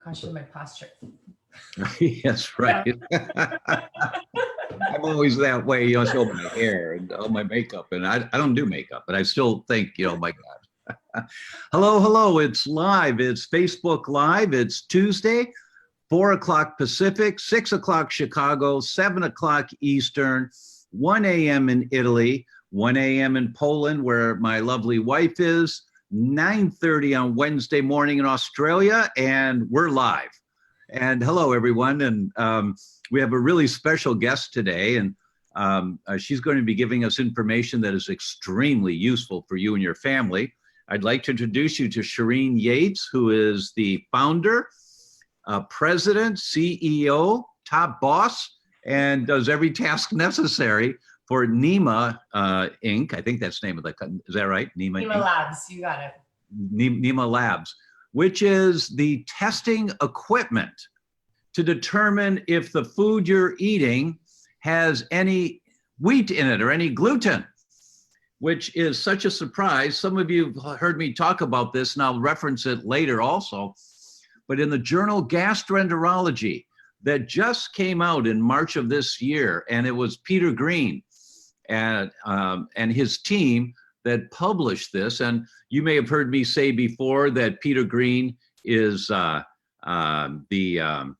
Question my posture. Yes, right. I'm always that way, you know, so my hair and all my makeup, and I don't do makeup, but I still think, you know, my God. Hello, it's live. It's Facebook Live. It's Tuesday, 4 o'clock Pacific, 6 o'clock Chicago, 7 o'clock Eastern, 1 a.m. in Italy, 1 a.m. in Poland, where my lovely wife is, 9:30 on Wednesday morning in Australia, and we're live. And hello, everyone. And we have a really special guest today, and she's going to be giving us information that is extremely useful for you and your family. I'd like to introduce you to Shireen Yates, who is the founder, president, CEO, top boss, and does every task necessary for Nima Inc. I think that's the name of the company. Is that right? Nima Labs, you got it. Nima Labs, which is the testing equipment to determine if the food you're eating has any wheat in it or any gluten, which is such a surprise. Some of you have heard me talk about this, and I'll reference it later also. But in the journal Gastroenterology that just came out in March of this year, and it was Peter Green and his team that published this. And you may have heard me say before that Peter Green is one of the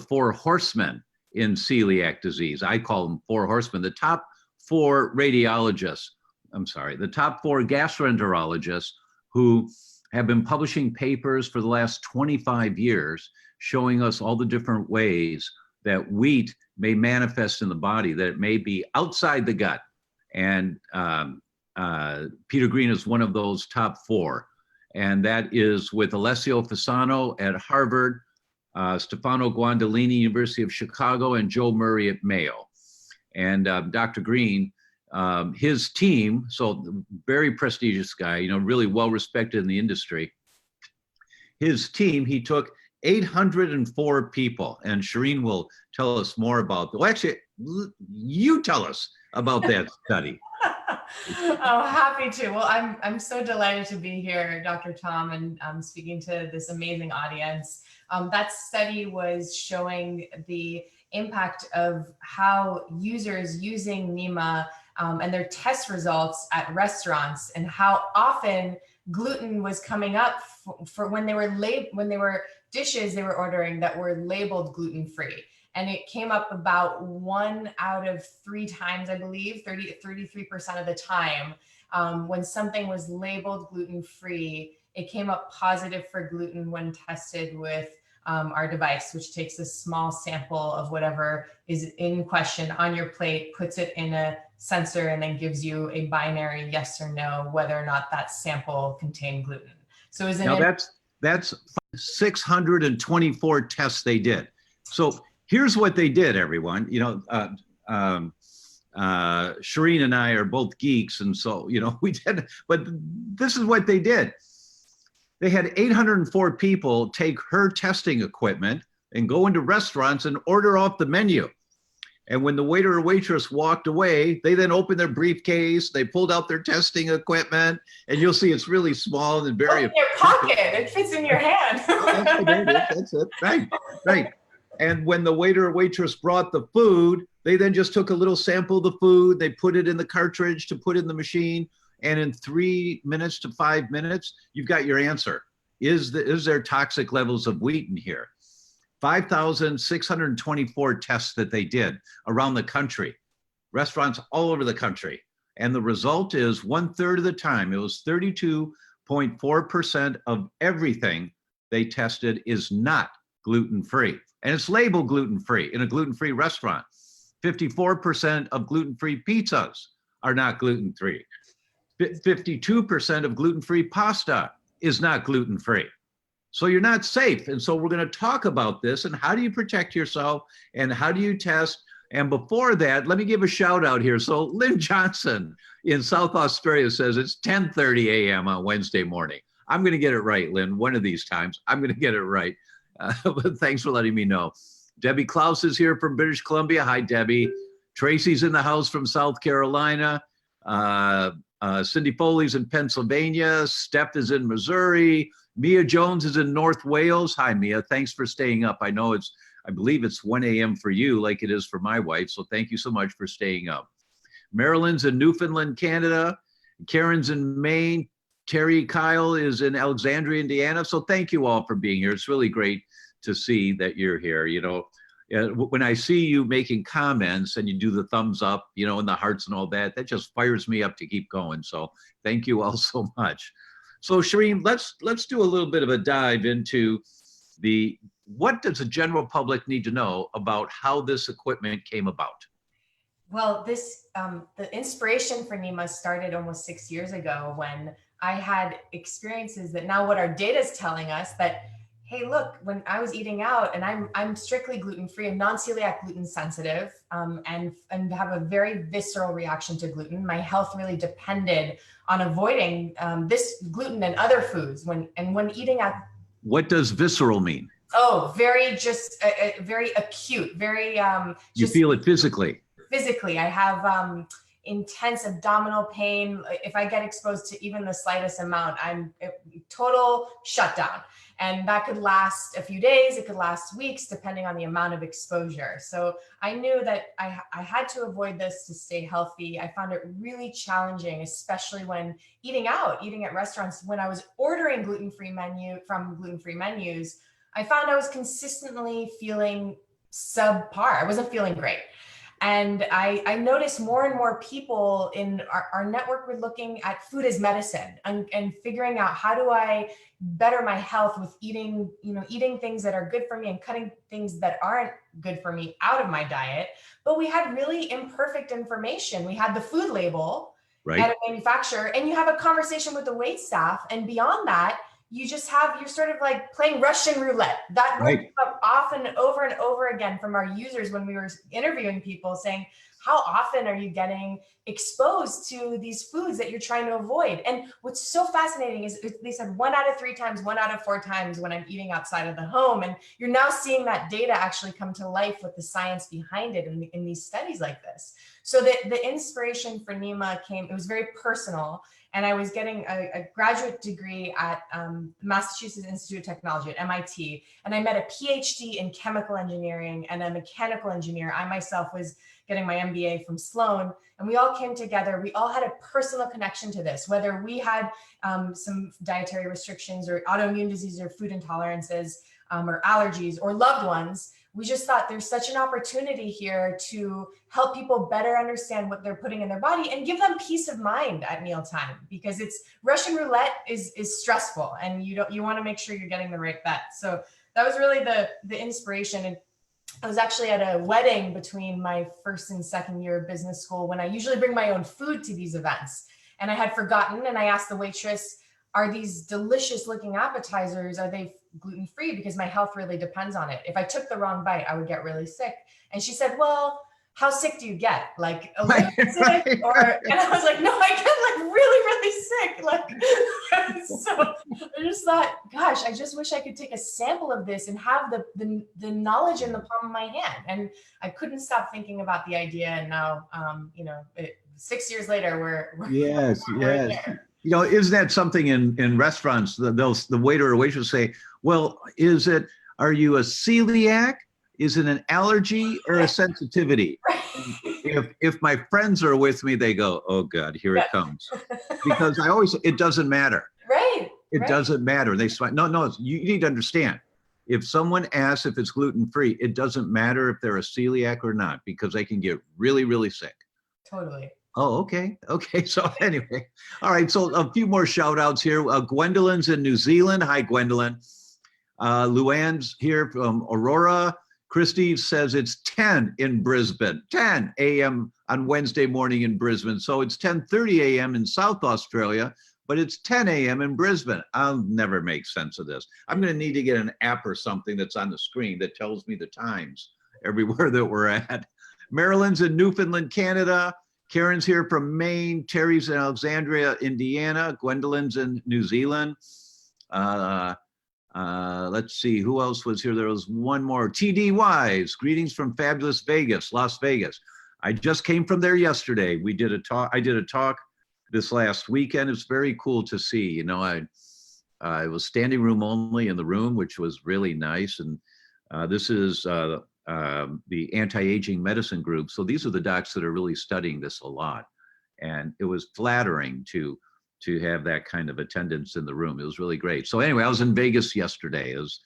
four horsemen in celiac disease. I call them four horsemen. The top four radiologists, the top four gastroenterologists who have been publishing papers for the last 25 years, showing us all the different ways that wheat may manifest in the body, that it may be outside the gut. And Peter Green is one of those top four. And that is with Alessio Fasano at Harvard, Stefano Guandolini, University of Chicago, and Joe Murray at Mayo. And Dr. Green, his team, so very prestigious guy, you know, really well-respected in the industry. His team, he took 804 people, and Shireen will tell us more about, well, actually, you tell us about that study. Oh, happy to. Well, I'm so delighted to be here, Dr. Tom, and I'm speaking to this amazing audience. That study was showing the impact of how users using Nima and their test results at restaurants, and how often gluten was coming up for when they were dishes they were ordering that were labeled gluten-free. And it came up about 1 out of 3 times, I believe, 33% of the time. When something was labeled gluten-free, it came up positive for gluten when tested with our device, which takes a small sample of whatever is in question on your plate, puts it in a sensor, and then gives you a binary yes or no, whether or not that sample contained gluten. So is it now that's 624 tests they did. So here's what they did, everyone. You know, Shireen and I are both geeks, and so, you know, we did, but this is what they did. They had 804 people take her testing equipment and go into restaurants and order off the menu. And when the waiter or waitress walked away, they then opened their briefcase, they pulled out their testing equipment, and you'll see it's really small and very— in your pocket, it fits in your hand. That's it, right. And when the waiter or waitress brought the food, they then just took a little sample of the food, they put it in the cartridge to put in the machine, and in 3 minutes to 5 minutes, you've got your answer. Is there toxic levels of wheat in here? 5,624 tests that they did around the country, restaurants all over the country. And the result is 1/3 of the time, it was 32.4% of everything they tested is not gluten-free. And it's labeled gluten-free in a gluten-free restaurant. 54% of gluten-free pizzas are not gluten-free. 52% of gluten-free pasta is not gluten-free. So you're not safe. And so we're going to talk about this and how do you protect yourself and how do you test. And before that, let me give a shout out here. So Lynn Johnson in South Australia says it's 10:30 a.m. on Wednesday morning. I'm going to get it right, Lynn. One of these times, I'm going to get it right. But thanks for letting me know. Debbie Klaus is here from British Columbia. Hi, Debbie. Tracy's in the house from South Carolina. Cindy Foley's in Pennsylvania. Steph is in Missouri. Mia Jones is in North Wales. Hi, Mia. Thanks for staying up. I believe it's 1 a.m. for you, like it is for my wife. So thank you so much for staying up. Marilyn's in Newfoundland, Canada. Karen's in Maine. Terry Kyle is in Alexandria, Indiana. So thank you all for being here. It's really great to see that you're here. You know, when I see you making comments and you do the thumbs up, you know, and the hearts and all that, that just fires me up to keep going. So thank you all so much. So Shireen, let's do a little bit of a dive into what does the general public need to know about how this equipment came about? Well, the inspiration for Nima started almost 6 years ago when I had experiences that now what our data is telling us that, hey, look, when I was eating out, and I'm strictly gluten-free and non-celiac gluten sensitive, and have a very visceral reaction to gluten. My health really depended on avoiding this gluten and other foods when eating out. What does visceral mean? Oh, very very acute, very you feel it physically. Physically, I have intense abdominal pain. If I get exposed to even the slightest amount, I'm total shutdown. And that could last a few days, it could last weeks, depending on the amount of exposure. So I knew that I had to avoid this to stay healthy. I found it really challenging, especially when eating out, eating at restaurants. When I was ordering gluten-free menus, I found I was consistently feeling subpar. I wasn't feeling great. And I noticed more and more people in our network were looking at food as medicine and figuring out how do I better my health with eating things that are good for me and cutting things that aren't good for me out of my diet. But we had really imperfect information. We had the food label at a manufacturer, and you have a conversation with the wait staff. And beyond that, you're sort of like playing Russian roulette. That would come up often over and over again from our users when we were interviewing people saying, how often are you getting exposed to these foods that you're trying to avoid? And what's so fascinating is they said 1 out of 3 times, 1 out of 4 times when I'm eating outside of the home. And you're now seeing that data actually come to life with the science behind it in these studies like this. So the inspiration for Nima it was very personal. And I was getting a graduate degree at Massachusetts Institute of Technology at MIT. And I met a PhD in chemical engineering and a mechanical engineer. I myself was getting my MBA from Sloan. And we all came together. We all had a personal connection to this, whether we had some dietary restrictions or autoimmune diseases or food intolerances or allergies or loved ones. We just thought there's such an opportunity here to help people better understand what they're putting in their body and give them peace of mind at mealtime, because Russian roulette is stressful, and you want to make sure you're getting the right bet. So that was really the inspiration. And I was actually at a wedding between my first and second year of business school when I usually bring my own food to these events. And I had forgotten, and I asked the waitress, are these delicious looking appetizers, are they gluten-free? Because my health really depends on it. If I took the wrong bite, I would get really sick. And she said, well, how sick do you get? Like a little sick? And I was like, no, I get like really, really sick. Like, so I just thought, gosh, I just wish I could take a sample of this and have the knowledge in the palm of my hand. And I couldn't stop thinking about the idea. And now, 6 years later, we're yes. there. You know, isn't that something in restaurants? The waiter or waitress say, well, are you a celiac? Is it an allergy or a sensitivity? If my friends are with me, they go, oh God, here it comes. Because it doesn't matter. It doesn't matter. They say, no, you need to understand. If someone asks if it's gluten-free, it doesn't matter if they're a celiac or not, because they can get really, really sick. Totally. Oh, okay. So anyway, all right. So a few more shout outs here. Gwendolyn's in New Zealand. Hi, Gwendolyn. Luann's here from Aurora. Christy says it's 10 in Brisbane, 10 a.m. on Wednesday morning in Brisbane. So it's 10:30 a.m. in South Australia, but it's 10 a.m. in Brisbane. I'll never make sense of this. I'm going to need to get an app or something that's on the screen that tells me the times everywhere that we're at. Marilyn's in Newfoundland, Canada. Karen's here from Maine. Terry's in Alexandria, Indiana. Gwendolyn's in New Zealand. Let's see, who else was here? There was one more. TD Wise, greetings from fabulous Vegas, Las Vegas. I just came from there yesterday. I did a talk this last weekend. It's very cool to see. You know, I was standing room only in the room, which was really nice. And this is the anti-aging medicine group. So these are the docs that are really studying this a lot. And it was flattering to have that kind of attendance in the room. It was really great. So anyway, I was in Vegas yesterday. It was,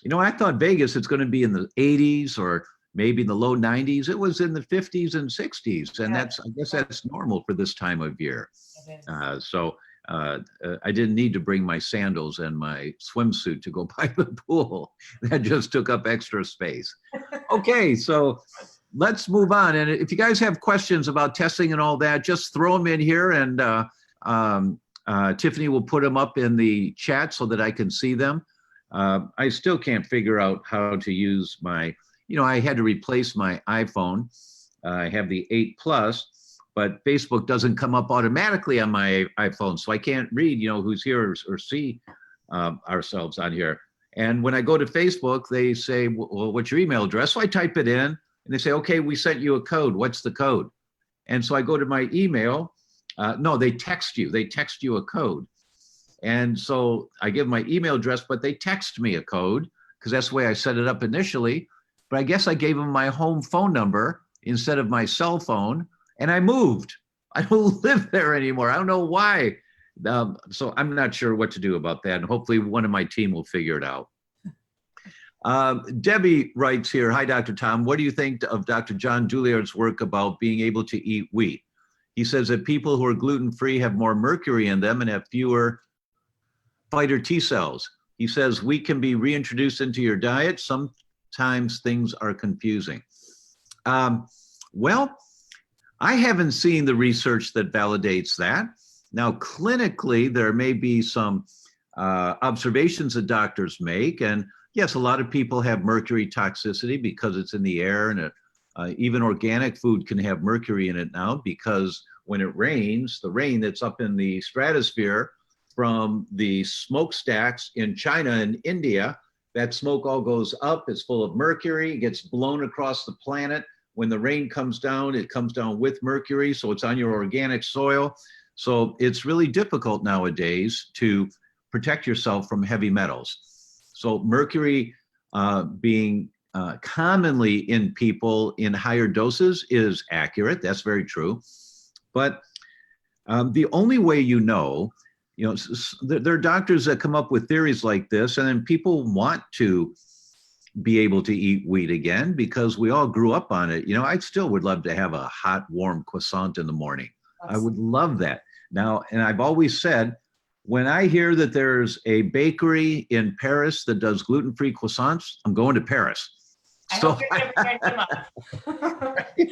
you know, I thought Vegas, it's going to be in the 80s or maybe in the low 90s. It was in the 50s and 60s. And I guess that's normal for this time of year. So I didn't need to bring my sandals and my swimsuit to go by the pool. That just took up extra space. Okay, so let's move on. And if you guys have questions about testing and all that, just throw them in here, and Tiffany will put them up in the chat so that I can see them. I still can't figure out how to use my, you know, I had to replace my iPhone. I have the 8 Plus, but Facebook doesn't come up automatically on my iPhone. So I can't read, you know, who's here or see ourselves on here. And when I go to Facebook, they say, well, what's your email address? So I type it in and they say, okay, we sent you a code. What's the code? And so I go to my email. No, they text you a code. And so I give my email address, but they text me a code because that's the way I set it up initially. But I guess I gave them my home phone number instead of my cell phone, and I moved. I don't live there anymore. I don't know why. So I'm not sure what to do about that. And hopefully one of my team will figure it out. Debbie writes here, hi, Dr. Tom. What do you think of Dr. John Douillard's work about being able to eat wheat? He says that people who are gluten-free have more mercury in them and have fewer fighter T cells. He says wheat can be reintroduced into your diet. Sometimes things are confusing. Well, I haven't seen the research that validates that. Now, clinically, there may be some observations that doctors make. And yes, a lot of people have mercury toxicity because it's in the air, and even organic food can have mercury in it now because when it rains, the rain that's up in the stratosphere from the smokestacks in China and India, that smoke all goes up, it's full of mercury, gets blown across the planet. When the rain comes down, it comes down with mercury, so it's on your organic soil. So it's really difficult nowadays to protect yourself from heavy metals. So mercury being commonly in people in higher doses is accurate. That's very true. But the only way you know, there are doctors that come up with theories like this, and then people want to be able to eat wheat again because we all grew up on it. You know, I still would love to have a hot, warm croissant in the morning. I would love that. Now, and I've always said, when I hear that there's a bakery in Paris that does gluten-free croissants, I'm going to Paris.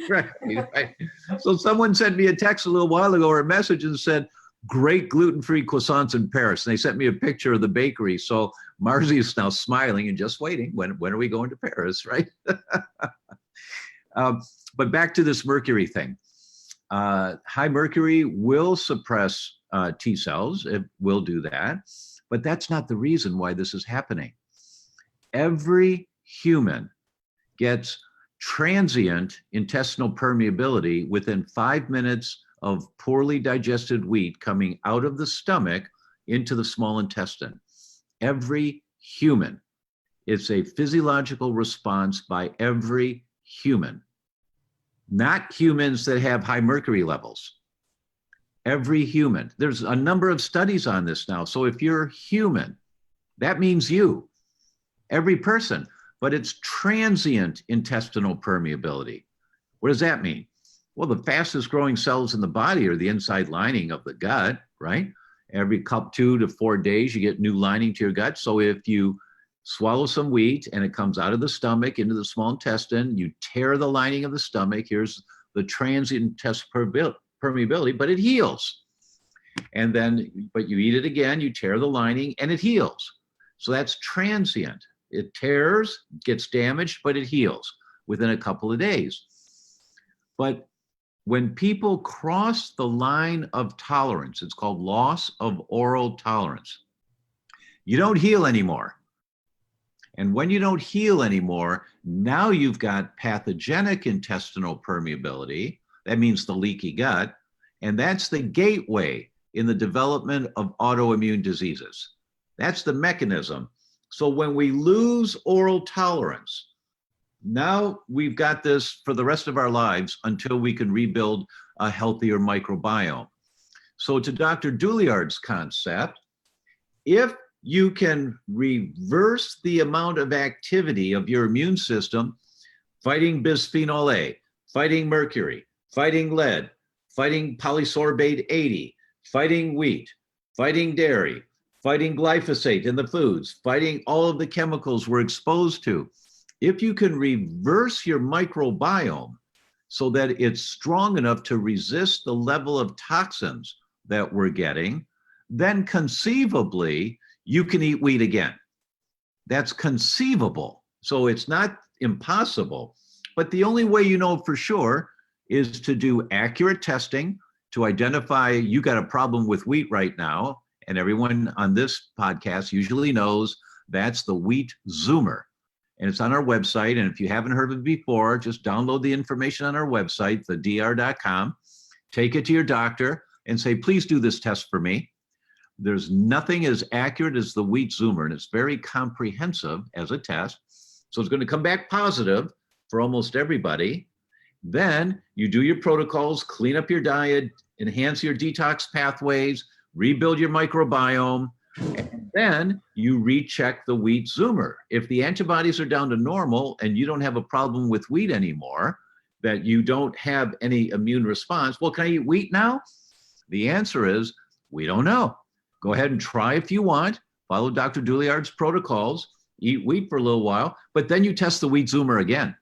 Right. So someone sent me a text a little while ago or a message and said, great gluten-free croissants in Paris. And they sent me a picture of the bakery. So Marzi is now smiling and just waiting. When are we going to Paris, right? But back to this mercury thing. High mercury will suppress T cells. It will do that. But that's not the reason why this is happening. Every human gets transient intestinal permeability within 5 minutes of poorly digested wheat coming out of the stomach into the small intestine. Every human. It's a physiological response by every human. Not humans that have high mercury levels. Every human. There's a number of studies on this now. So if you're human, that means you. Every person. But it's transient intestinal permeability. What does that mean? Well, the fastest growing cells in the body are the inside lining of the gut, right? Every 2 to 4 days, you get new lining to your gut. So if you swallow some wheat and it comes out of the stomach into the small intestine, you tear the lining of the stomach. Here's the transient intestinal permeability, but it heals. And then, but you eat it again, you tear the lining and it heals. So that's transient. It tears, gets damaged, but it heals within a couple of days. But when people cross the line of tolerance, it's called loss of oral tolerance, you don't heal anymore. And when you don't heal anymore, now you've got pathogenic intestinal permeability. That means the leaky gut. And that's the gateway in the development of autoimmune diseases. That's the mechanism. So when we lose oral tolerance, now we've got this for the rest of our lives until we can rebuild a healthier microbiome. So to Dr. Douillard's concept, if you can reverse the amount of activity of your immune system, fighting bisphenol A, fighting mercury, fighting lead, fighting polysorbate 80, fighting wheat, fighting dairy, fighting glyphosate in the foods, fighting all of the chemicals we're exposed to. If you can reverse your microbiome so that it's strong enough to resist the level of toxins that we're getting, then conceivably you can eat wheat again. That's conceivable. So it's not impossible, but the only way you know for sure is to do accurate testing to identify you got a problem with wheat right now. And everyone on this podcast usually knows that's the wheat Zoomer. And it's on our website. And if you haven't heard of it before, just download the information on our website, theDr.com, take it to your doctor and say, please do this test for me. There's nothing as accurate as the wheat Zoomer, and it's very comprehensive as a test. So it's going to come back positive for almost everybody. Then you do your protocols, clean up your diet, enhance your detox pathways, rebuild your microbiome, and then you recheck the wheat Zoomer. If the antibodies are down to normal and you don't have a problem with wheat anymore, that you don't have any immune response, well, can I eat wheat now? The answer is, we don't know. Go ahead and try if you want, follow Dr. Douillard's protocols, eat wheat for a little while, but then you test the wheat Zoomer again.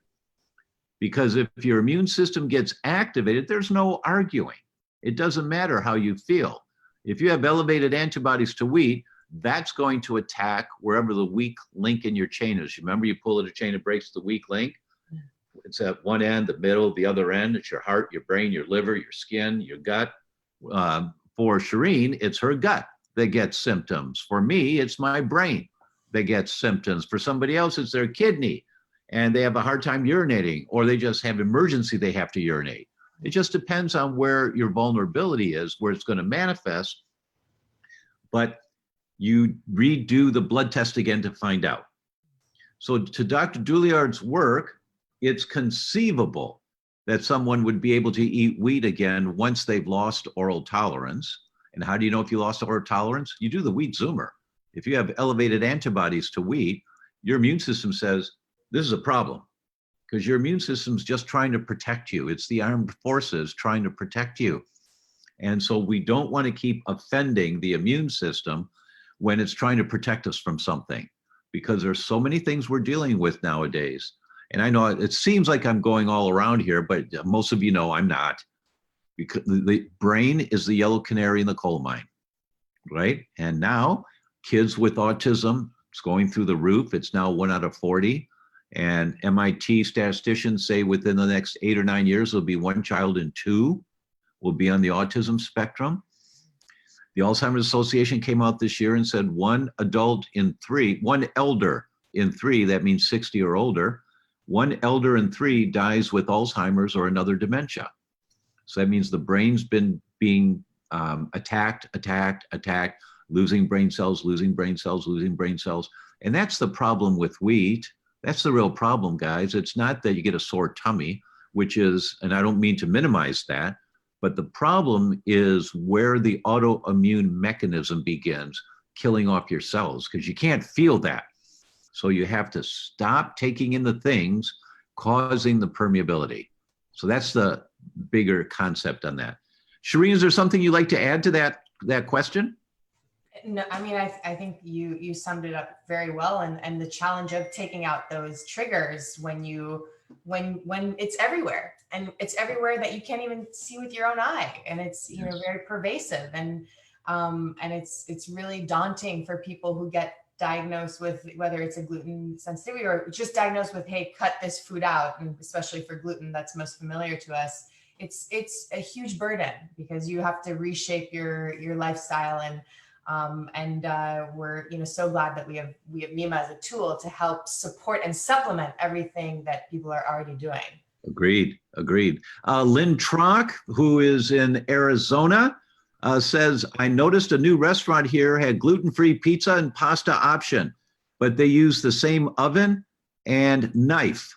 Because if your immune system gets activated, there's no arguing. It doesn't matter how you feel. If you have elevated antibodies to wheat, that's going to attack wherever the weak link in your chain is. You remember you pull at a chain, it breaks the weak link. It's at one end, the middle, the other end. It's your heart, your brain, your liver, your skin, your gut. For Shireen, it's her gut that gets symptoms. For me, it's my brain that gets symptoms. For somebody else, it's their kidney, and they have a hard time urinating, or they just have emergency, they have to urinate. It just depends on where your vulnerability is, where it's going to manifest. But you redo the blood test again to find out. So to Dr. Douillard's work, it's conceivable that someone would be able to eat wheat again once they've lost oral tolerance. And how do you know if you lost oral tolerance? You do the wheat Zoomer. If you have elevated antibodies to wheat, your immune system says, this is a problem, because your immune system's just trying to protect you. It's the armed forces trying to protect you. And so we don't want to keep offending the immune system when it's trying to protect us from something, because there's so many things we're dealing with nowadays. And I know it seems like I'm going all around here, but most of you know I'm not. Because the brain is the yellow canary in the coal mine, right? And now kids with autism, it's going through the roof. It's now 1 out of 40. And MIT statisticians say within the next 8 or 9 years, there'll be 1 child in 2 will be on the autism spectrum. The Alzheimer's Association came out this year and said 1 elder in 3, that means 60 or older, 1 elder in 3 dies with Alzheimer's or another dementia. So that means the brain's been being attacked, losing brain cells. And that's the problem with wheat. That's the real problem, guys. It's not that you get a sore tummy, which is, and I don't mean to minimize that, but the problem is where the autoimmune mechanism begins, killing off your cells, because you can't feel that. So you have to stop taking in the things causing the permeability. So that's the bigger concept on that. Shireen, is there something you'd like to add to that question? No, I mean, I think you summed it up very well, and the challenge of taking out those triggers when it's everywhere, and it's everywhere that you can't even see with your own eye, and it's very pervasive, and it's really daunting for people who get diagnosed with whether it's a gluten sensitivity or just diagnosed with, hey, cut this food out, and especially for gluten, that's most familiar to us. It's a huge burden because you have to reshape your lifestyle, and we're so glad that we have Nima as a tool to help support and supplement everything that people are already doing. Agreed. Agreed. Lynn Trock, who is in Arizona, says, I noticed a new restaurant here had gluten-free pizza and pasta option, but they use the same oven and knife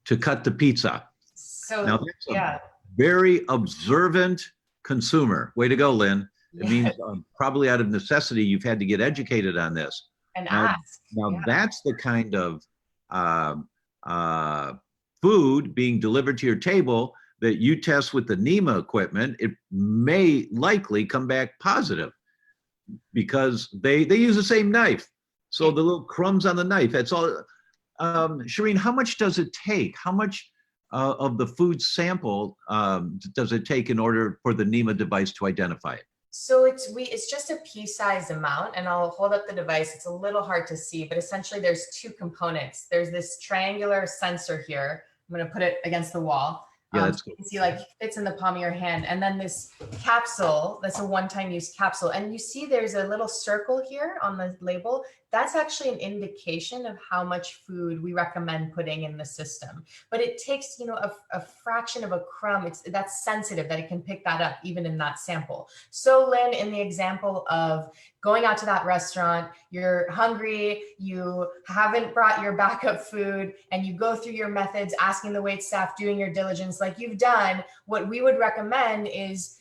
to cut the pizza. So Now, that's yeah. a very observant consumer. Way to go, Lynn. It Yeah. means probably out of necessity, you've had to get educated on this. And Now, ask. now Yeah. that's the kind of uh, uh, food being delivered to your table that you test with the Nima equipment. It may likely come back positive because they use the same knife. So the little crumbs on the knife, that's all. Shireen, how much does it take? How much of the food sample does it take in order for the Nima device to identify it? So it's just a pea-sized amount, and I'll hold up the device. It's a little hard to see, but essentially there's two components. There's this triangular sensor here. I'm going to put it against the wall. Yeah, that's so good. you can see like fits in the palm of your hand. And then this capsule, that's a one-time use capsule. And you see there's a little circle here on the label. That's actually an indication of how much food we recommend putting in the system. But it takes, a fraction of a crumb. That's sensitive that it can pick that up even in that sample. So Lynn, in the example of going out to that restaurant, you're hungry, you haven't brought your backup food, and you go through your methods, asking the wait staff, doing your diligence like you've done, what we would recommend is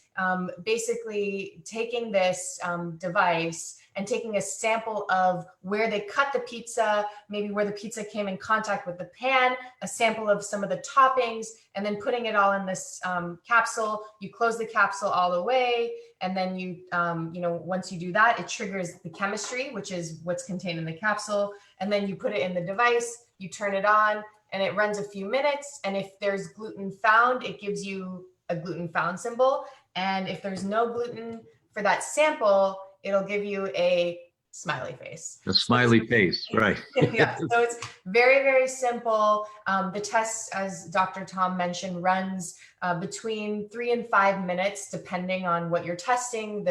basically taking this device and taking a sample of where they cut the pizza, maybe where the pizza came in contact with the pan, a sample of some of the toppings, and then putting it all in this capsule. You close the capsule all the way, and then you once you do that, it triggers the chemistry, which is what's contained in the capsule, and then you put it in the device, you turn it on, and it runs a few minutes, and if there's gluten found, it gives you a gluten found symbol, and if there's no gluten for that sample, it'll give you a smiley face. A smiley face, right. Yeah, so it's very, very simple. The test, as Dr. Tom mentioned, runs between 3 and 5 minutes, depending on what you're testing,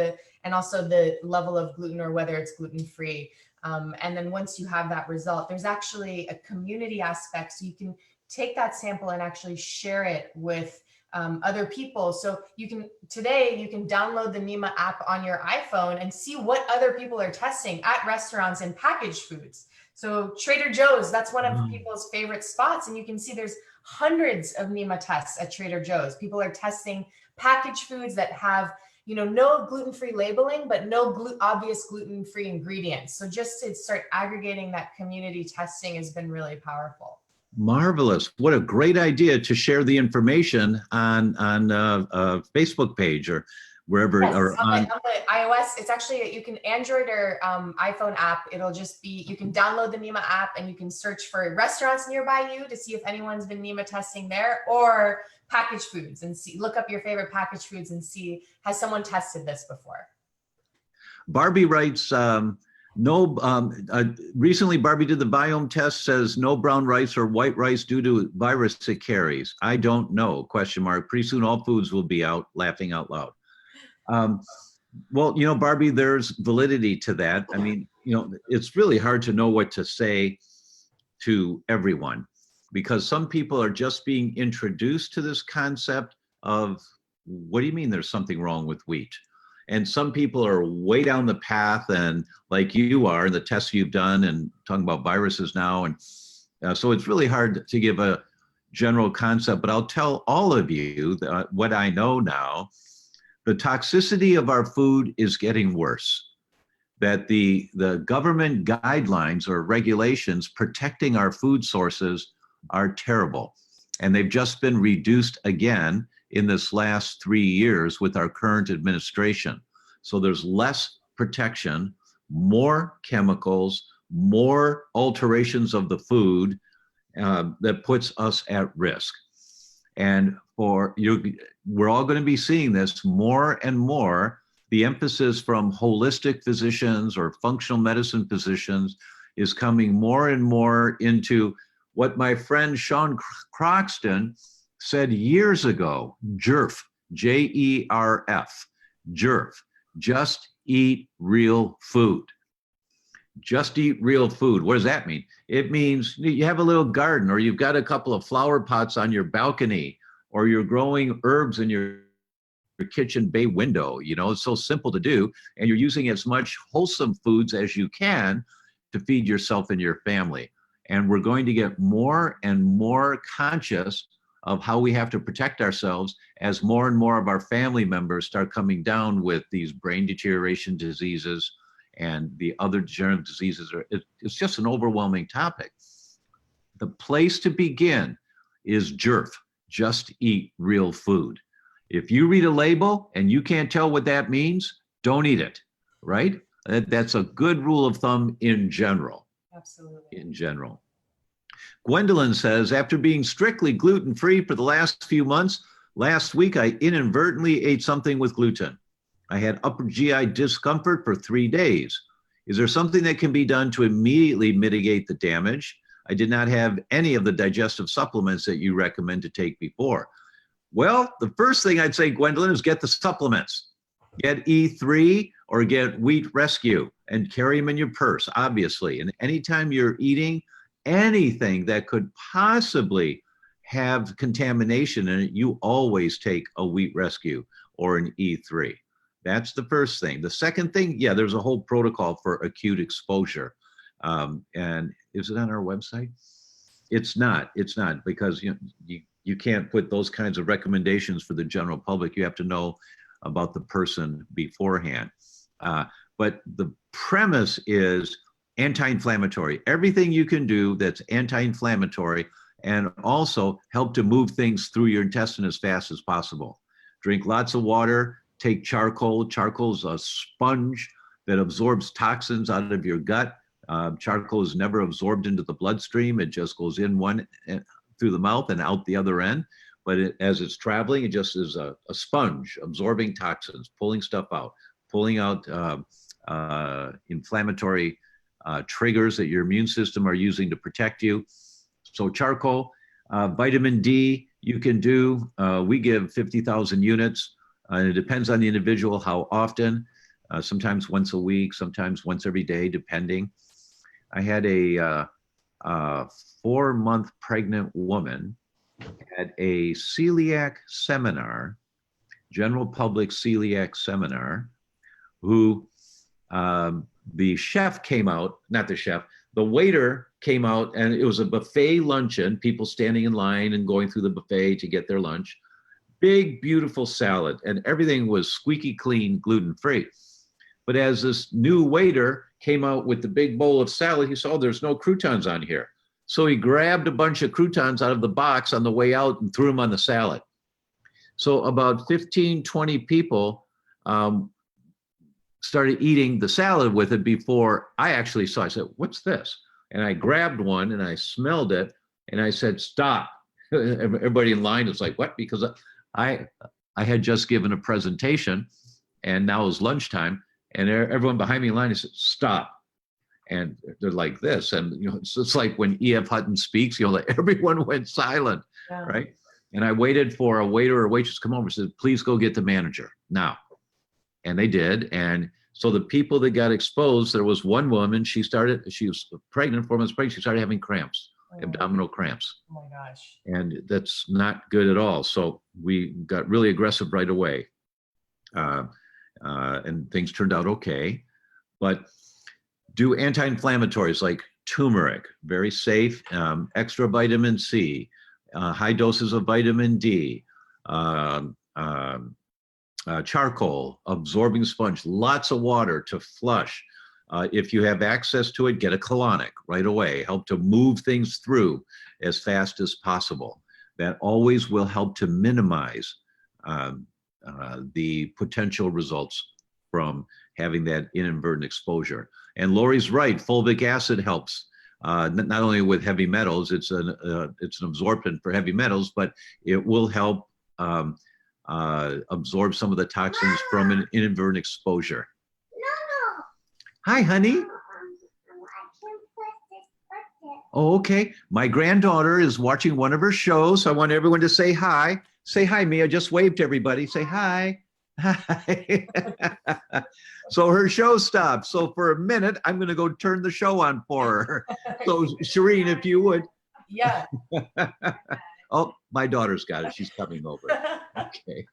and also the level of gluten or whether it's gluten-free. And then once you have that result, there's actually a community aspect. So you can take that sample and actually share it with other people. So you can download the Nima app on your iPhone and see what other people are testing at restaurants and packaged foods. So Trader Joe's, that's one of people's favorite spots. And you can see there's hundreds of Nima tests at Trader Joe's. People are testing packaged foods that have, no gluten-free labeling, but no obvious gluten-free ingredients. So just to start aggregating that community testing has been really powerful. Marvelous. What a great idea to share the information on a Facebook page or wherever. Yes, or on the iOS, it's actually, you can Android or iPhone app. It'll just be, you can download the Nima app and you can search for restaurants nearby you to see if anyone's been Nima testing there, or packaged foods and look up your favorite packaged foods and see, has someone tested this before? Barbie writes, recently Barbie did the biome test, says no brown rice or white rice due to virus it carries. I don't know, question mark. Pretty soon all foods will be out, laughing out loud. Well, Barbie, there's validity to that. I mean, it's really hard to know what to say to everyone because some people are just being introduced to this concept of, what do you mean there's something wrong with wheat? And some people are way down the path, and like you are, the tests you've done and talking about viruses now. And so it's really hard to give a general concept, but I'll tell all of you what I know now. The toxicity of our food is getting worse, that the government guidelines or regulations protecting our food sources are terrible. And they've just been reduced again in this last 3 years with our current administration. So there's less protection, more chemicals, more alterations of the food that puts us at risk. And we're all going to be seeing this more and more. The emphasis from holistic physicians or functional medicine physicians is coming more and more into what my friend Sean Croxton said years ago, JERF, J-E-R-F, JERF, just eat real food. just eat real food. What does that mean? It means you have a little garden, or you've got a couple of flower pots on your balcony, or you're growing herbs in your kitchen bay window. You know, it's so simple to do, and you're using as much wholesome foods as you can to feed yourself and your family. And we're going to get more and more conscious of how we have to protect ourselves as more and more of our family members start coming down with these brain deterioration diseases and the other degenerative diseases. It's just an overwhelming topic. The place to begin is JERF, just eat real food. If you read a label and you can't tell what that means, don't eat it, right? That's a good rule of thumb in general. Absolutely. In general. Gwendolyn says, after being strictly gluten-free for the last few months, last week I inadvertently ate something with gluten. I had upper GI discomfort for 3 days. Is there something that can be done to immediately mitigate the damage? I did not have any of the digestive supplements that you recommend to take before. Well, the first thing I'd say, Gwendolyn, is get the supplements. Get E3 or get Wheat Rescue and carry them in your purse, obviously. And anytime you're eating anything that could possibly have contamination in it, you always take a Wheat Rescue or an E3. That's the first thing. The second thing, yeah, there's a whole protocol for acute exposure. And is it on our website? It's not because you can't put those kinds of recommendations for the general public. You have to know about the person beforehand. But the premise is anti-inflammatory. Everything you can do that's anti-inflammatory and also help to move things through your intestine as fast as possible. Drink lots of water, take charcoal. Charcoal's a sponge that absorbs toxins out of your gut. Charcoal is never absorbed into the bloodstream. It just goes in one through the mouth and out the other end. But as it's traveling, it just is a sponge absorbing toxins, pulling stuff out, pulling out inflammatory triggers that your immune system are using to protect you. So charcoal, vitamin D, you can do, we give 50,000 units. And it depends on the individual how often, sometimes once a week, sometimes once every day, depending. I had a 4-month pregnant woman at a celiac seminar, general public celiac seminar, who the chef came out, not the chef, the waiter came out, and it was a buffet luncheon, people standing in line and going through the buffet to get their lunch. Big, beautiful salad, and everything was squeaky clean, gluten-free. But as this new waiter came out with the big bowl of salad, he saw, oh, there's no croutons on here. So he grabbed a bunch of croutons out of the box on the way out and threw them on the salad. So about 15, 20 people started eating the salad with it before I actually saw. I said, what's this? And I grabbed one and I smelled it and I said, stop. Everybody in line was like, what? Because I had just given a presentation and now it was lunchtime, and everyone behind me in line said, stop. And they're like this. And it's like when E.F. Hutton speaks, like everyone went silent, yeah. Right? And I waited for a waiter or waitress to come over and said, please go get the manager now. And they did. And so the people that got exposed, there was one woman, she was pregnant, 4 months pregnant, she started having cramps. Abdominal cramps. Oh my gosh. And that's not good at all. So we got really aggressive right away. And things turned out okay. But do anti-inflammatories like turmeric, very safe, extra vitamin C, high doses of vitamin D, charcoal, absorbing sponge, lots of water to flush. If you have access to it, get a colonic right away. Help to move things through as fast as possible. That always will help to minimize the potential results from having that inadvertent exposure. And Lori's right, fulvic acid helps. Not only with heavy metals, it's an absorbent for heavy metals, but it will help absorb some of the toxins from an inadvertent exposure. Hi, honey. Oh, okay. My granddaughter is watching one of her shows. So I want everyone to say hi. Say hi, Mia. Just wave to everybody. Say hi. So her show stopped. So for a minute, I'm going to go turn the show on for her. So Shireen, if you would. Yeah. Oh, my daughter's got it. She's coming over. Okay.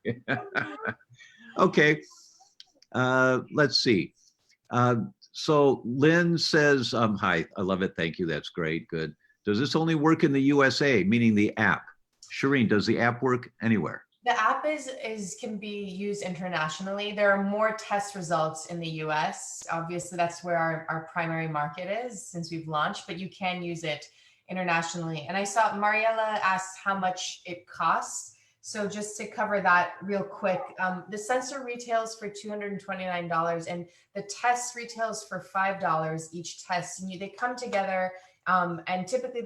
Okay. Let's see. So Lynn says, hi, I love it. Thank you. That's great. Good. Does this only work in the USA, meaning the app? Shireen, does the app work anywhere? The app can be used internationally. There are more test results in the US. Obviously, that's where our primary market is since we've launched, but you can use it internationally. And I saw Mariella asked how much it costs. So just to cover that real quick, the sensor retails for $229 and the test retails for $5 each test. And they come together and typically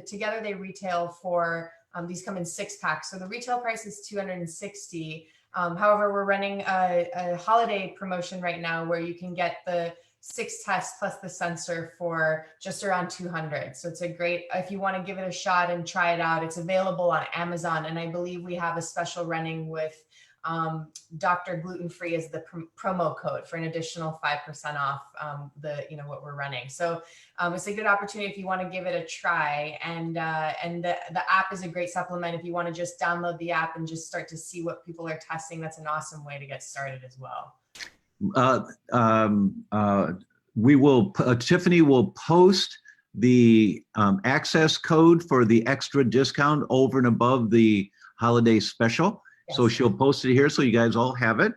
together they retail for these come in 6-packs. So the retail price is $260. However, we're running a holiday promotion right now where you can get the 6 tests plus the sensor for just around $200. So it's a great, if you want to give it a shot and try it out, it's available on Amazon. And I believe we have a special running with Dr. Glutenfree as the promo code for an additional 5% off what we're running. So it's a good opportunity if you want to give it a try. And the app is a great supplement if you want to just download the app and just start to see what people are testing. That's an awesome way to get started as well. Tiffany will post the access code for the extra discount over and above the holiday special. Yes. So she'll post it here so you guys all have it.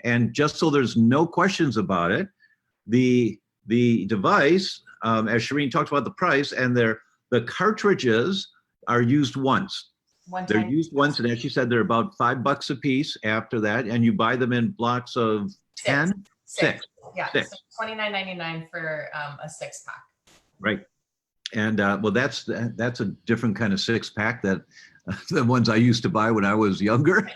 And just so there's no questions about it, the device, as Shireen talked about the price, and the cartridges are used once. They're used once, and as she said, they're about $5 a piece after that, and you buy them in blocks of 10? Six. Yeah, so $29.99 for a 6-pack. Right. And well, that's a different kind of 6-pack that the ones I used to buy when I was younger.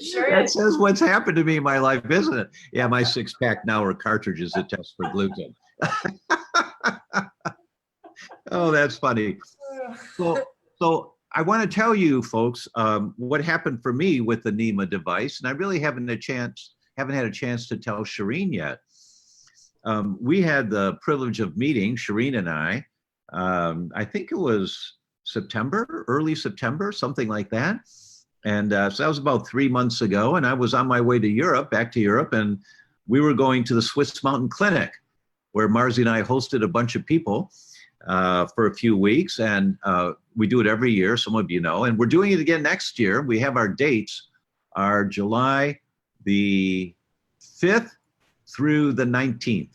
Sure that is. says what's happened to me in my life, isn't it? Yeah, my 6-pack now are cartridges that test for gluten. Oh, that's funny. So I want to tell you folks what happened for me with the Nima device, and I really haven't had a chance to tell Shireen yet. We had the privilege of meeting, Shireen and I think it was early September, something like that. And so that was about 3 months ago, and I was on my way to back to Europe, and we were going to the Swiss Mountain Clinic, where Marzi and I hosted a bunch of people for a few weeks, and we do it every year, some of you know, and we're doing it again next year. We have our dates are July the 5th through the 19th.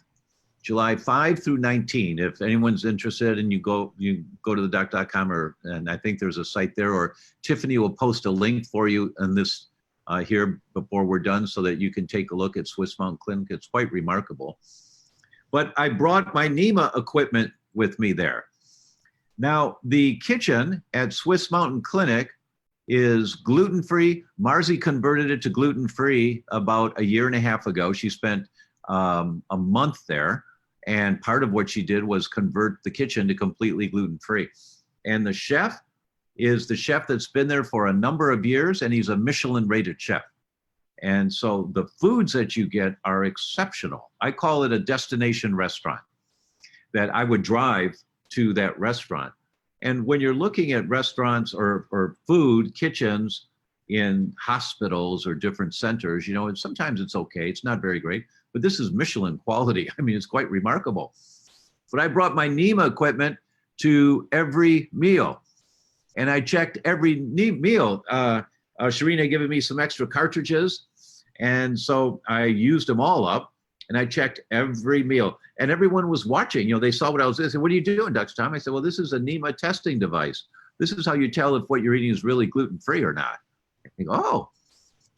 July 5 through 19. If anyone's interested and you go to theDr.com, and I think there's a site there, or Tiffany will post a link for you in this here before we're done so that you can take a look at Swiss Mountain Clinic. It's quite remarkable. But I brought my Nima equipment with me there. Now, the kitchen at Swiss Mountain Clinic is gluten-free. Marzi converted it to gluten-free about 1.5 years ago. She spent a month there, and part of what she did was convert the kitchen to completely gluten-free. And the chef is the chef that's been there for a number of years, and he's a Michelin-rated chef. And so the foods that you get are exceptional. I call it a destination restaurant, that I would drive to that restaurant. And when you're looking at restaurants or food kitchens in hospitals or different centers, and sometimes it's okay, it's not very great, but this is Michelin quality. I mean, it's quite remarkable. But I brought my Nima equipment to every meal, and I checked every meal. Shireen had given me some extra cartridges, and so I used them all up, and I checked every meal, and everyone was watching. They saw what I was doing. They said, "What are you doing, Dr. Tom?" I said, "Well, this is a Nima testing device. This is how you tell if what you're eating is really gluten-free or not." I go, "Oh,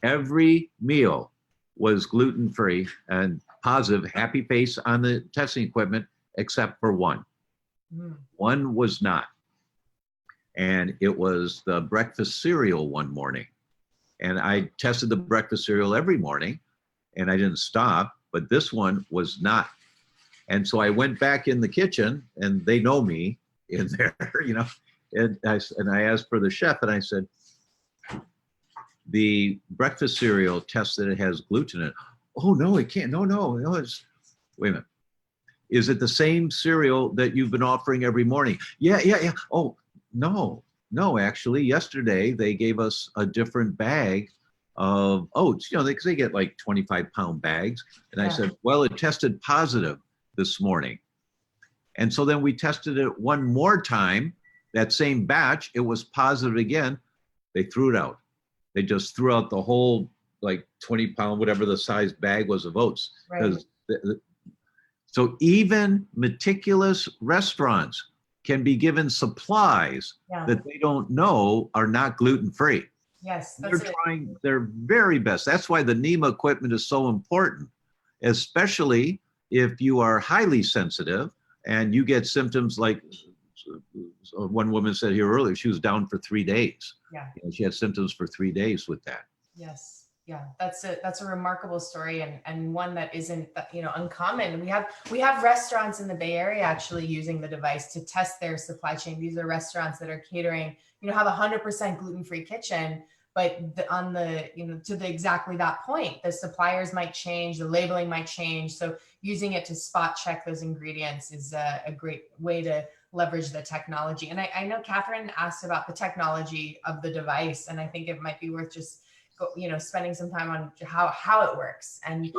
every meal was gluten-free and positive, happy face on the testing equipment, except for one. One was not. And it was the breakfast cereal one morning. And I tested the breakfast cereal every morning, and I didn't stop, but this one was not. And so I went back in the kitchen, and they know me in there, and I asked for the chef, and I said, the breakfast cereal tests that it has gluten in it. Oh, no, it can't. No, no, no. Wait a minute. Is it the same cereal that you've been offering every morning? Yeah, yeah, yeah. Oh, no, no, actually, yesterday they gave us a different bag of oats, because they get like 25-pound bags. And I said, well, it tested positive this morning. And so then we tested it one more time, that same batch, it was positive again. They threw it out. They just threw out the whole like 20-pound, whatever the size bag was of oats. Right. So even meticulous restaurants can be given supplies that they don't know are not gluten-free. Yes, they're trying their very best. That's why the Nima equipment is so important, especially if you are highly sensitive and you get symptoms like one woman said here earlier, she was down for 3 days. Yeah. She had symptoms for 3 days with that. Yes. Yeah, that's a remarkable story, and one that isn't, uncommon. We have restaurants in the Bay Area actually using the device to test their supply chain. These are restaurants that are catering, have 100% gluten-free kitchen, but to exactly that point, the suppliers might change, the labeling might change. So using it to spot check those ingredients is a great way to leverage the technology. And I know Catherine asked about the technology of the device, and I think it might be worth just spending some time on how it works, and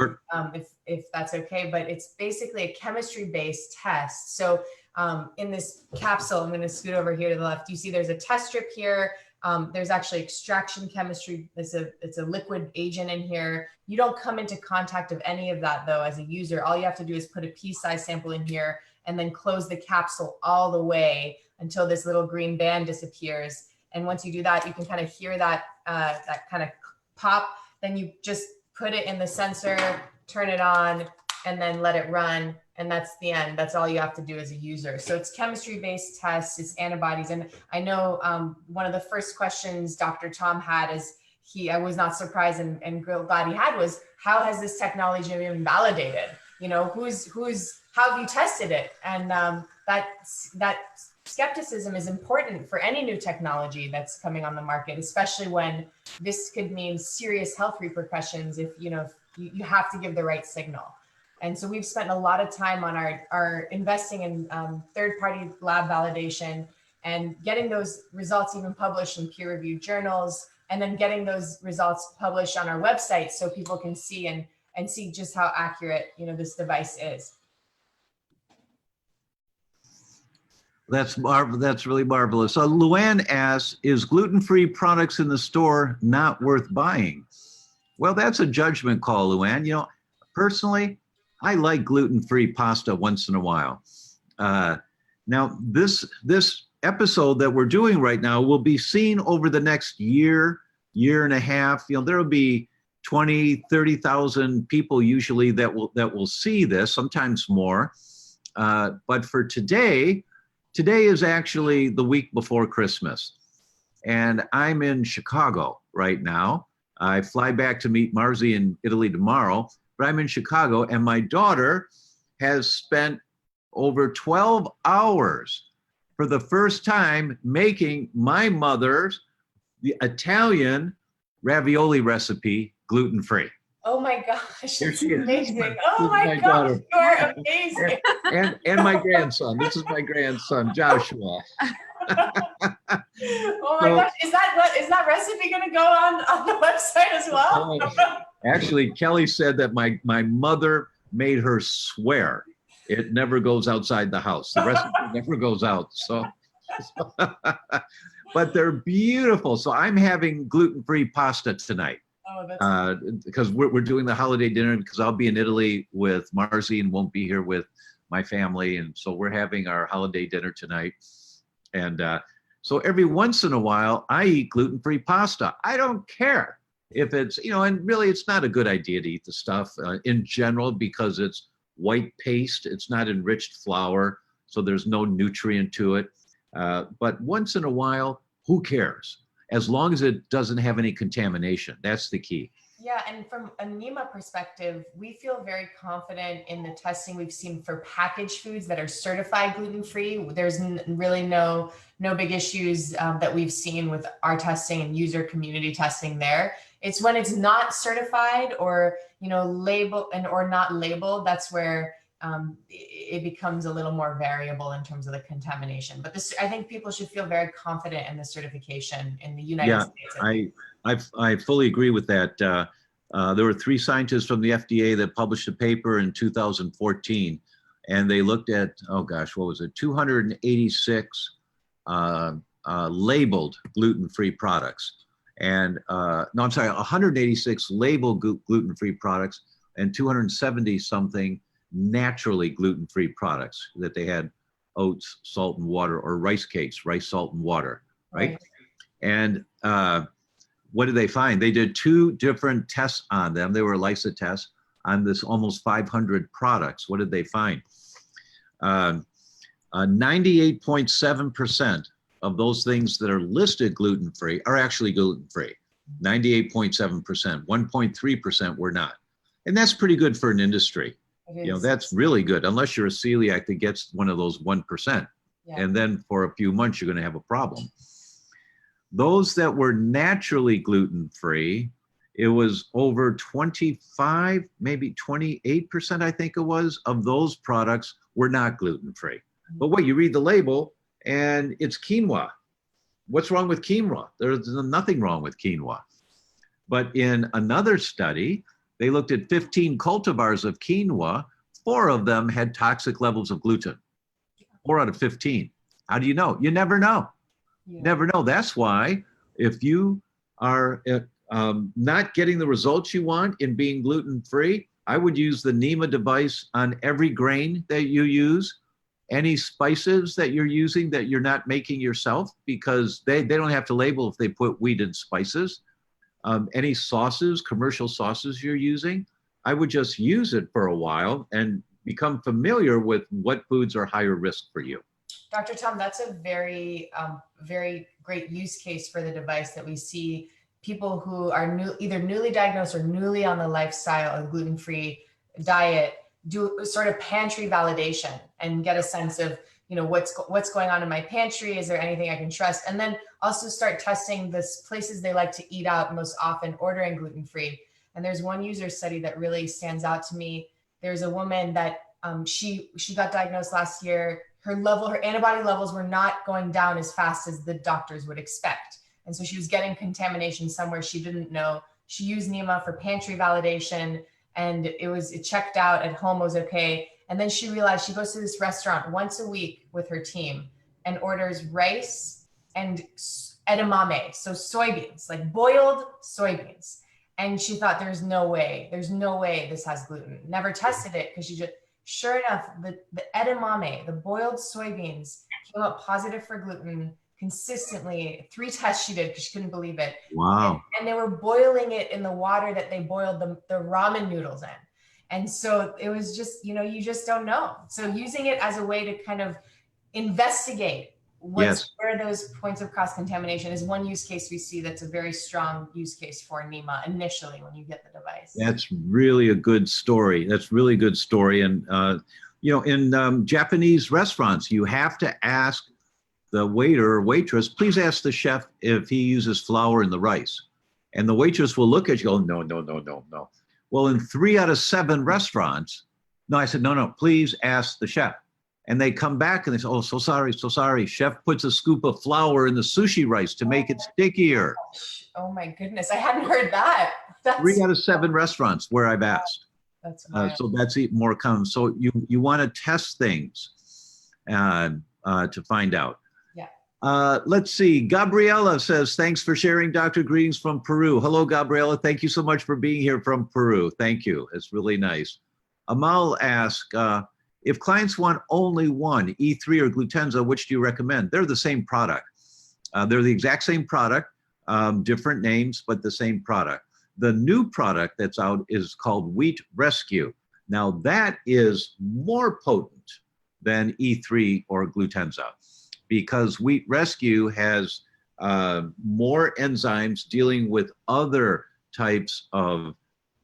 if that's okay. But it's basically a chemistry-based test. So in this capsule, I'm going to scoot over here to the left. You see there's a test strip here. There's actually extraction chemistry. It's a liquid agent in here. You don't come into contact of any of that though as a user. All you have to do is put a pea-sized sample in here and then close the capsule all the way until this little green band disappears. And once you do that, you can kind of hear that that kind of pop. Then you just put it in the sensor, turn it on, and then let it run. And that's the end. That's all you have to do as a user. So it's chemistry-based tests, it's antibodies. And I know one of the first questions Dr. Tom had is, I was not surprised and glad he had, was how has this technology been validated? How have you tested it? And that skepticism is important for any new technology that's coming on the market, especially when this could mean serious health repercussions if you have to give the right signal. And so we've spent a lot of time on our investing in third-party lab validation and getting those results even published in peer-reviewed journals, and then getting those results published on our website so people can see and see just how accurate this device is. That's really marvelous. So Luann asks, is gluten-free products in the store not worth buying? Well, that's a judgment call, Luann. Personally, I like gluten-free pasta once in a while. Now, this episode that we're doing right now will be seen over the next year and a half. There will be 20, 30,000 people usually that will see this, sometimes more. But for today is actually the week before Christmas. And I'm in Chicago right now. I fly back to meet Marzi in Italy tomorrow, but I'm in Chicago, and my daughter has spent over 12 hours for the first time making my mother's, the Italian ravioli recipe, gluten-free. Oh my gosh, Here she is. amazing. Oh my gosh, you are amazing. And my grandson. This is my grandson, Joshua. Oh my gosh, is that recipe going to go on the website as well? Actually, Kelly said that my mother made her swear it never goes outside the house. The recipe never goes out. So but they're beautiful. So I'm having gluten-free pasta tonight. Oh, that's because we're doing the holiday dinner, because I'll be in Italy with Marzi and won't be here with my family. And so we're having our holiday dinner tonight. And so every once in a while, I eat gluten-free pasta. I don't care if it's, and really it's not a good idea to eat the stuff in general, because it's white paste. It's not enriched flour, so there's no nutrient to it. But once in a while, who cares? As long as it doesn't have any contamination. That's the key. Yeah, and from a Nima perspective, we feel very confident in the testing we've seen for packaged foods that are certified gluten-free. There's really no no big issues that we've seen with our testing and user community testing there. It's when it's not certified or, labeled or not labeled, that's where it becomes a little more variable in terms of the contamination. But I think people should feel very confident in the certification in the United States. I fully agree with that. There were 3 scientists from the FDA that published a paper in 2014, and they looked at, oh gosh, what was it, 286 labeled gluten-free products. And no, I'm sorry, 186 labeled gluten-free products and 270 something naturally gluten-free products that they had oats, salt and water, or rice cakes, rice, salt and water, right? And what did they find? They did 2 different tests on them. They were ELISA tests on this almost 500 products. What did they find? 98.7% of those things that are listed gluten-free are actually gluten-free. 98.7%, 1.3% were not. And that's pretty good for an industry. That's really good, unless you're a celiac that gets one of those 1%. Yeah. And then for a few months, you're going to have a problem. Those that were naturally gluten-free, it was over 25, maybe 28%, I think it was, of those products were not gluten-free. But what, you read the label and it's quinoa. What's wrong with quinoa? There's nothing wrong with quinoa. But in another study, they looked at 15 cultivars of quinoa. 4 of them had toxic levels of gluten. 4 out of 15. How do you know? You never know. Yeah. Never know. That's why if you are not getting the results you want in being gluten-free, I would use the Nima device on every grain that you use, any spices that you're using that you're not making yourself, because they don't have to label if they put wheat and spices. Any sauces, commercial sauces you're using, I would just use it for a while and become familiar with what foods are higher risk for you. Dr. Tom, that's a very, very great use case for the device that we see people who are either newly diagnosed or newly on the lifestyle of gluten-free diet do sort of pantry validation and get a sense of, what's going on in my pantry? Is there anything I can trust? And then also start testing the places they like to eat out most often, ordering gluten-free. And there's one user study that really stands out to me. There's a woman that she got diagnosed last year. Her antibody levels were not going down as fast as the doctors would expect. And so she was getting contamination somewhere she didn't know. She used Nima for pantry validation, and it checked out. At home was okay. And then she realized she goes to this restaurant once a week with her team and orders rice and edamame, so soybeans, like boiled soybeans. And she thought, there's no way this has gluten. Never tested it because sure enough, the edamame, the boiled soybeans, came up positive for gluten consistently. 3 tests she did because she couldn't believe it. Wow. And they were boiling it in the water that they boiled the ramen noodles in. And so it was just, you just don't know. So using it as a way to kind of investigate where those points of cross-contamination is one use case we see that's a very strong use case for Nima initially when you get the device. That's really a good story. That's really good story. And, in Japanese restaurants, you have to ask the waiter or waitress, please ask the chef if he uses flour in the rice. And the waitress will look at you and go, no. Well, in 3 out of 7 restaurants, no, I said, no, please ask the chef. And they come back and they say, oh, so sorry. Chef puts a scoop of flour in the sushi rice to make it stickier. Oh my goodness, I hadn't heard that. 3 out of 7 restaurants where I've asked. That's so that's even more common. So you want to test things to find out. Yeah. Let's see. Gabriela says, thanks for sharing, Dr. Greetings from Peru. Hello, Gabriela. Thank you so much for being here from Peru. Thank you. It's really nice. Amal asks, if clients want only one, E3 or Glutenza, which do you recommend? They're the same product. They're the exact same product, different names, but the same product. The new product that's out is called Wheat Rescue. Now that is more potent than E3 or Glutenza because Wheat Rescue has more enzymes dealing with other types of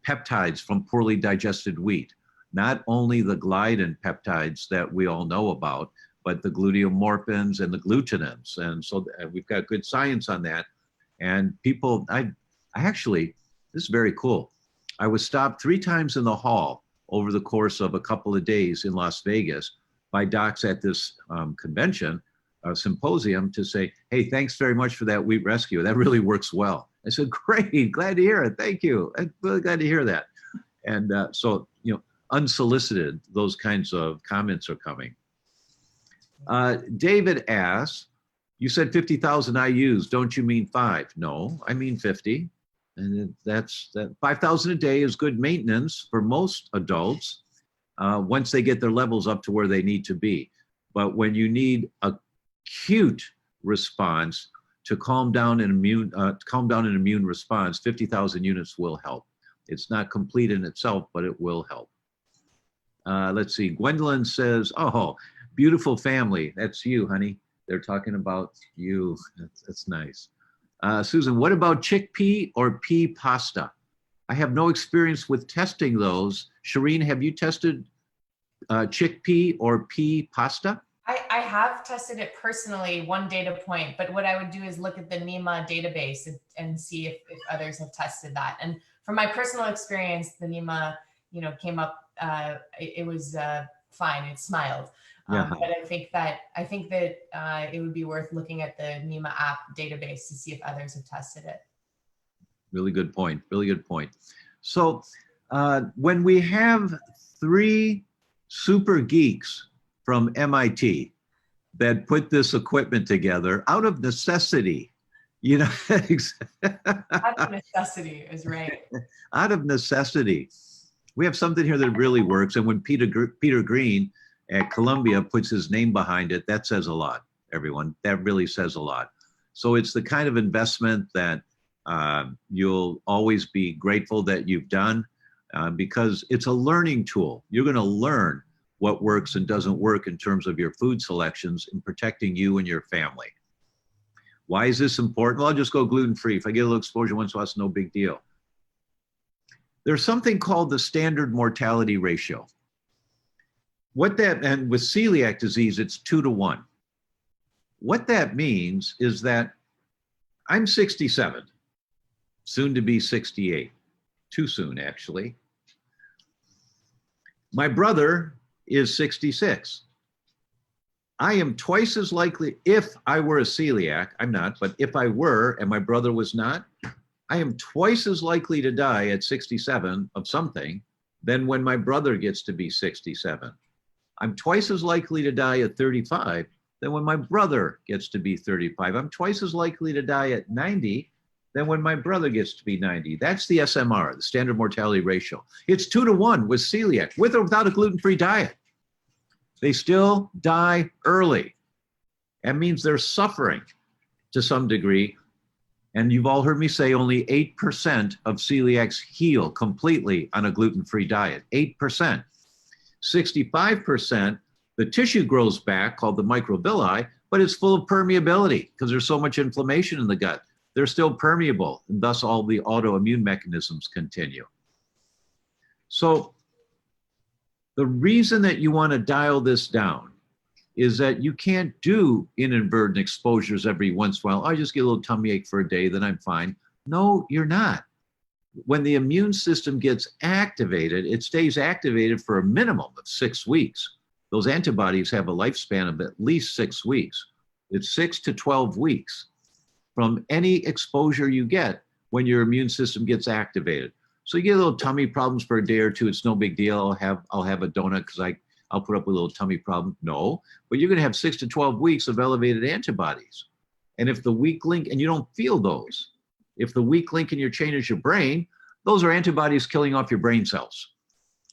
peptides from poorly digested wheat. Not only the gliadin peptides that we all know about, but the gluteomorphins and the glutenins. And so we've got good science on that. And people, I actually, this is very cool. I was stopped 3 times in the hall over the course of a couple of days in Las Vegas by docs at this convention, symposium, to say, hey, thanks very much for that wheat rescue. That really works well. I said, great, glad to hear it. Thank you. I'm really glad to hear that. And so, you know, unsolicited, those kinds of comments are coming. David asks, you said 50,000 IUs, don't you mean 5? No, I mean 50. And that's 5,000 a day is good maintenance for most adults once they get their levels up to where they need to be. But when you need acute response to calm down an immune response, 50,000 units will help. It's not complete in itself, but it will help. Let's see. Gwendolyn says, oh, beautiful family. That's you, honey. They're talking about you. That's nice. Susan, what about chickpea or pea pasta? I have no experience with testing those. Shireen, have you tested chickpea or pea pasta? I have tested it personally, one data point, but what I would do is look at the Nima database and see if others have tested that. And from my personal experience, the Nima, you know, came up, it was fine, it smiled. Yeah. But I think that it would be worth looking at the Nima app database to see if others have tested it. Really good point, really good point. So when we have 3 super geeks from MIT that put this equipment together out of necessity, you know. Out of necessity is right. Out of necessity. We have something here that really works. And when Peter Green at Columbia puts his name behind it, that says a lot, everyone. That really says a lot. So it's the kind of investment that you'll always be grateful that you've done because it's a learning tool. You're going to learn what works and doesn't work in terms of your food selections in protecting you and your family. Why is this important? Well, I'll just go gluten-free. If I get a little exposure once in a while, it's no big deal. There's something called the standard mortality ratio. And with celiac disease, it's 2 to 1. What that means is that I'm 67, soon to be 68, too soon actually. My brother is 66. I am twice as likely, if I were a celiac, I'm not, but if I were and my brother was not, I am twice as likely to die at 67 of something than when my brother gets to be 67. I'm twice as likely to die at 35 than when my brother gets to be 35. I'm twice as likely to die at 90 than when my brother gets to be 90. That's the SMR, the standard mortality ratio. It's 2 to 1 with celiac, with or without a gluten-free diet. They still die early. That means they're suffering to some degree. And you've all heard me say only 8% of celiacs heal completely on a gluten-free diet, 8%. 65%, the tissue grows back called the microvilli, but it's full of permeability because there's so much inflammation in the gut. They're still permeable, and thus all the autoimmune mechanisms continue. So the reason that you want to dial this down is that you can't do inadvertent exposures every once in a while. I just get a little tummy ache for a day, then I'm fine. No, you're not. When the immune system gets activated, it stays activated for a minimum of 6 weeks. Those antibodies have a lifespan of at least 6 weeks. It's 6 to 12 weeks from any exposure you get when your immune system gets activated. So you get a little tummy problems for a day or two, it's no big deal. I'll have a donut because I'll put up with a little tummy problem. No, but you're gonna have 6 to 12 weeks of elevated antibodies. And if the weak link, and you don't feel those, if the weak link in your chain is your brain, those are antibodies killing off your brain cells.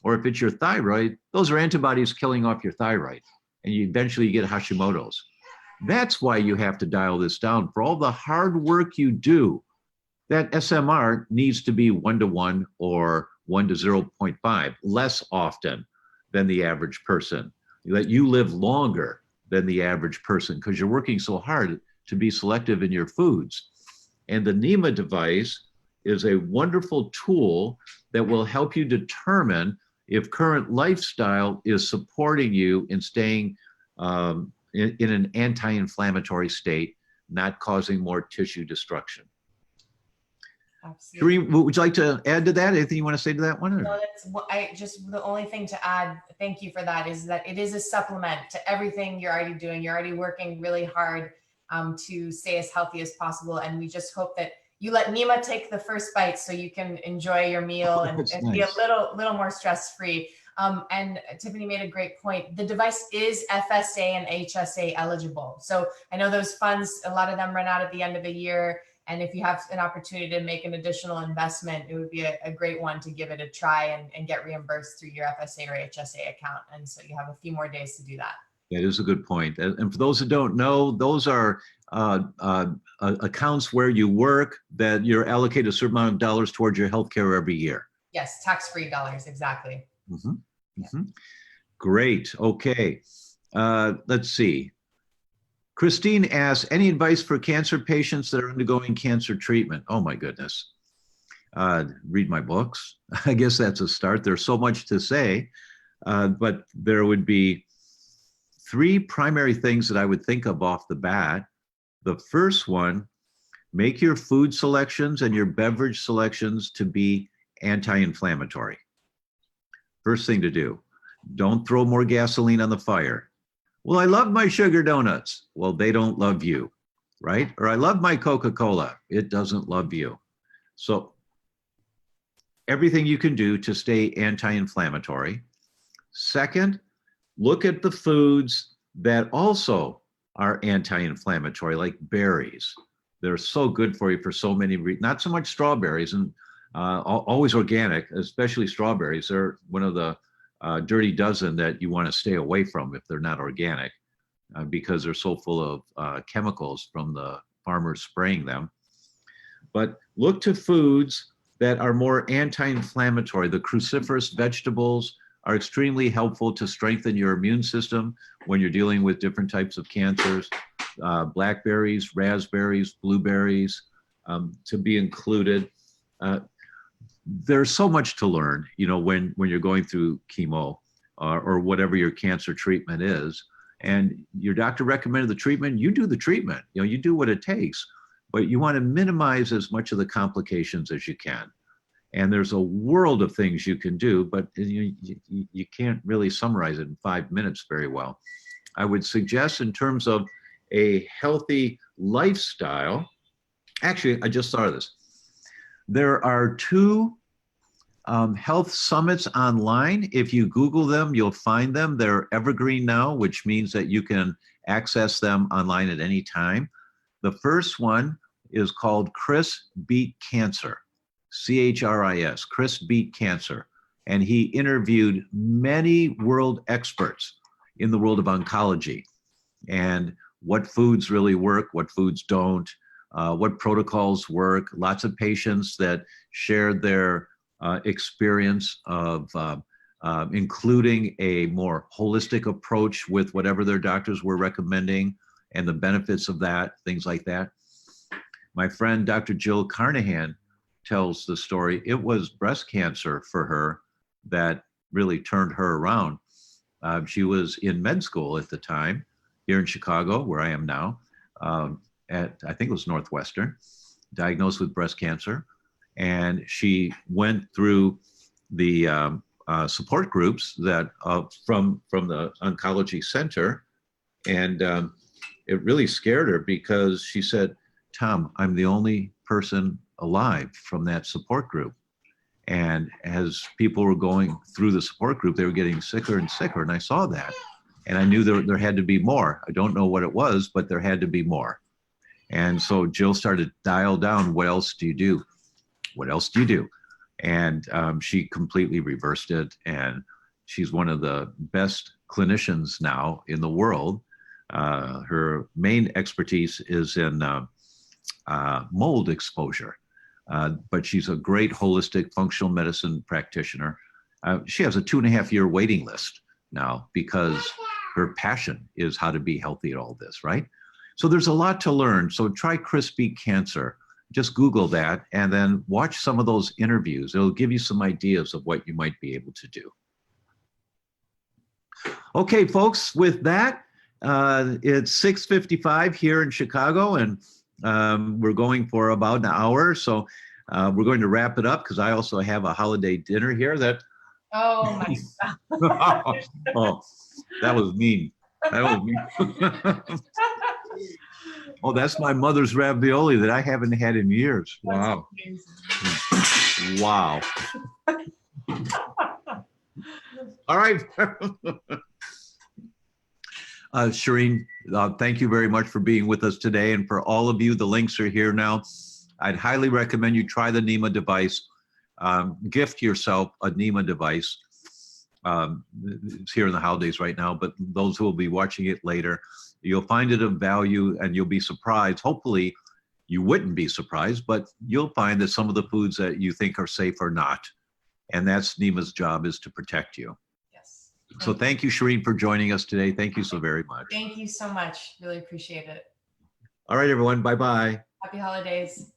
Or if it's your thyroid, those are antibodies killing off your thyroid. And you eventually get Hashimoto's. That's why you have to dial this down. For all the hard work you do, that SMR needs to be 1 to 1 or 1 to 0.5, less often than the average person. That you live longer than the average person because you're working so hard to be selective in your foods. And the Nima device is a wonderful tool that will help you determine if current lifestyle is supporting you in staying in an anti-inflammatory state, not causing more tissue destruction. Absolutely. Shireen, would you like to add to that? Anything you want to say to that one? Or? No, that's what the only thing to add, thank you for that, is that it is a supplement to everything you're already doing. You're already working really hard to stay as healthy as possible. And we just hope that you let Nima take the first bite so you can enjoy your meal and Nice. be a little more stress-free. And Tiffany made a great point. The device is FSA and HSA eligible. So I know those funds, a lot of them run out at the end of the year. And if you have an opportunity to make an additional investment, it would be a great one to give it a try and get reimbursed through your FSA or HSA account. And so you have a few more days to do that. That is a good point. And for those who don't know, those are accounts where you work that you're allocated a certain amount of dollars towards your healthcare every year. Yes, tax-free dollars, exactly. Great. Okay. Let's see. Christine asks, any advice for cancer patients that are undergoing cancer treatment? Oh my goodness. Read my books. I guess that's a start. There's so much to say, but there would be 3 primary things that I would think of off the bat. The first one, make your food selections and your beverage selections to be anti-inflammatory. First thing to do. Don't throw more gasoline on the fire. Well, I love my sugar donuts. Well, they don't love you, right? Or I love my Coca-Cola. It doesn't love you. So everything you can do to stay anti-inflammatory. Second, look at the foods that also are anti-inflammatory, like berries. They're so good for you for so many reasons. Not so much strawberries, and always organic, especially strawberries. They're one of the dirty dozen that you want to stay away from if they're not organic, because they're so full of chemicals from the farmers spraying them. But look to foods that are more anti-inflammatory. The cruciferous vegetables are extremely helpful to strengthen your immune system when you're dealing with different types of cancers. Blackberries, raspberries, blueberries, to be included. There's so much to learn, you know, when you're going through chemo or whatever your cancer treatment is, and your doctor recommended the treatment, you do the treatment, you know, you do what it takes, but you want to minimize as much of the complications as you can. And there's a world of things you can do, but you can't really summarize it in 5 minutes very well. I would suggest, in terms of a healthy lifestyle, actually, I just thought of this. There are 2 health summits online. If you Google them, you'll find them. They're evergreen now, which means that you can access them online at any time. The first one is called Chris Beat Cancer, CHRIS, Chris Beat Cancer. And he interviewed many world experts in the world of oncology and what foods really work, what foods don't, what protocols work. Lots of patients that shared their experience of including a more holistic approach with whatever their doctors were recommending and the benefits of that, things like that. My friend, Dr. Jill Carnahan, tells the story. It was breast cancer for her that really turned her around. She was in med school at the time here in Chicago, where I am now, at, I think it was Northwestern, diagnosed with breast cancer. And she went through the support groups that from the oncology center. And it really scared her, because she said, Tom, I'm the only person alive from that support group. And as people were going through the support group, they were getting sicker and sicker. And I saw that. And I knew there had to be more. I don't know what it was, but there had to be more. And so Jill started to dial down, what else do you do? What else do you do? And she completely reversed it. And she's one of the best clinicians now in the world. Her main expertise is in mold exposure. But she's a great holistic functional medicine practitioner. She has a 2.5-year waiting list now, because her passion is how to be healthy at all this, right? So there's a lot to learn. So try Chris Beat Cancer. Just Google that and then watch some of those interviews. It'll give you some ideas of what you might be able to do. Okay, folks, with that, It's 6:55 here in Chicago, and we're going for about an hour. So we're going to wrap it up because I also have a holiday dinner here that. Oh my gosh. Oh, that was mean. That was mean. Oh, that's my mother's ravioli that I haven't had in years. Wow. Wow. All right. Shireen, thank you very much for being with us today. And for all of you, the links are here now. I'd highly recommend you try the Nima device. Gift yourself a Nima device. It's here in the holidays right now, but those who will be watching it later, you'll find it of value and you'll be surprised. Hopefully you wouldn't be surprised, but you'll find that some of the foods that you think are safe are not. And that's Nima's job, is to protect you. Yes. So thank you, Shireen, for joining us today. Thank you so very much. Thank you so much. Really appreciate it. All right, everyone. Bye-bye. Happy holidays.